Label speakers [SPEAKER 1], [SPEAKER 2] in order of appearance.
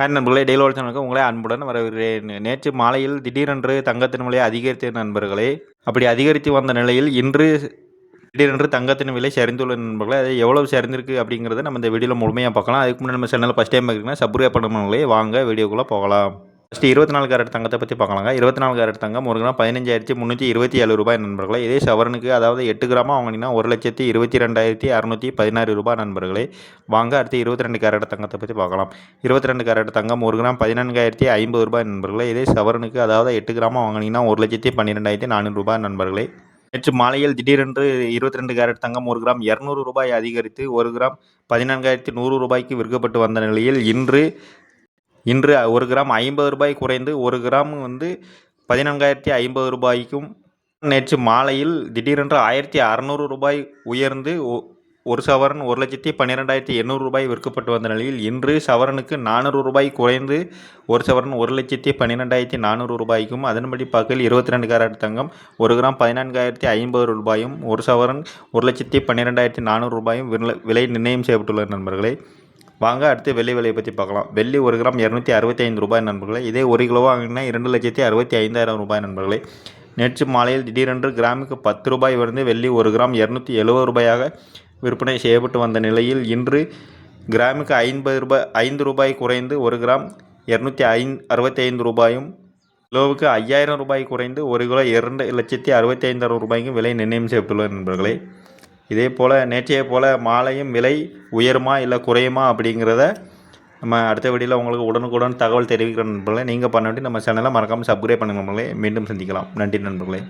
[SPEAKER 1] Hi நண்பர்களே, daily சேனலுக்கு உங்களே அன்புடன் வரவேற்கிறேன். நேற்று மாலையில் திடீரென்று தங்கத்தின் விலை அதிகரித்த நண்பர்களே. அப்படி அதிகரித்து வந்த நிலையில் இன்று திடீரென்று தங்கத்தின் விலை சரிந்துள்ள நண்பர்களே. அது எவ்வளவு சரிந்திருக்கு அப்படிங்கிறத நம்ம இந்த வீடியோவில் முழுமையாக பார்க்கலாம். அதுக்கு முன்னாடி நம்ம சேனலில் ஃபஸ்ட் டைம் பார்க்குறீங்கன்னா சப்ஸ்கிரைப் பண்ணுங்களே. வாங்க வீடியோக்குள்ளே போகலாம். ஃபஸ்ட்டு 24 கேரட் தங்கத்தை பற்றி பார்க்கலாங்க. 24 கேரட் தங்கம் ஒரு கிராம் 15,327 ரூபாய் நண்பர்களே. இதே சவரனுக்கு அதாவது 8 கிராமாக வாங்கினீங்கன்னா 1,22,616 ரூபாய் நண்பர்களே. வாங்க அடுத்து 22 கேரட் தங்கத்தை பற்றி பார்க்கலாம். 22 கேரட் தங்கம் ஒரு கிராம் 14,050 ரூபாய் நண்பர்களே. இதே சவரனுக்கு அதாவது 8 கிராமாக வாங்கினீங்கன்னா 1,12,400 ரூபாய் நண்பர்களே. நேற்று மாலையில் திடீரென்று 22 கேரட் தங்கம் ஒரு கிராம் 200 ரூபாய் அதிகரித்து ஒரு கிராம் 14,100 ரூபாய்க்கு விற்கப்பட்டு வந்த நிலையில் இன்று ஒரு கிராம் 50 ரூபாய் குறைந்து ஒரு கிராம் 14,050 ரூபாய்க்கும், நேற்று மாலையில் திடீரென்று 1,600 ரூபாய் உயர்ந்து ஒரு சவரன் 1,12,800 ரூபாய் விற்கப்பட்டு வந்த நிலையில் இன்று சவரனுக்கு 400 ரூபாய் குறைந்து ஒரு சவரன் 1,12,400 ரூபாய்க்கும், அதன்படி பார்க்கையில் 22 கேரட் தங்கம் ஒரு கிராம் 14,050 ரூபாயும் ஒரு சவரன் 1,12,400 ரூபாயும் விலை நிர்ணயம் செய்யப்பட்டுள்ள நண்பர்களே. வாங்க அடுத்து வெள்ளி விலையை பற்றி பார்க்கலாம். வெள்ளி ஒரு கிராம் 265 ரூபாய் நண்பர்களே. இதே ஒரு கிலோ வாங்கினா 2,65,000 ரூபாய் நண்பர்களே. நேற்று மாலையில் திடீரென்று கிராமுக்கு 10 ரூபாய் வந்து வெள்ளி ஒரு கிராம் 270 ரூபாயாக விற்பனை செய்யப்பட்டு வந்த நிலையில் இன்று கிராமுக்கு 5 ரூபாய் குறைந்து ஒரு கிராம் 265 ரூபாயும், கிலோவுக்கு 5,000 ரூபாய் குறைந்து ஒரு கிலோ 2,65,000 ரூபாய்க்கும் விலை நிர்ணயம் செய்யப்பட்டுள்ளது நண்பர்களே. இதே போல் நேற்றைய போல் மாலையும் விலை உயருமா இல்லை குறையுமா அப்படிங்கிறத நம்ம அடுத்த வீடியோவில் உங்களுக்கு உடனுக்குடன் தகவல் தெரிவிக்கிற நண்பர்களே. நீங்கள் பண்ண வேண்டிய நம்ம சேனலை மறக்காமல் சப்ஸ்கிரைப் பண்ணுங்க நண்பர்களே. மீண்டும் சந்திக்கலாம். நன்றி நண்பர்களே.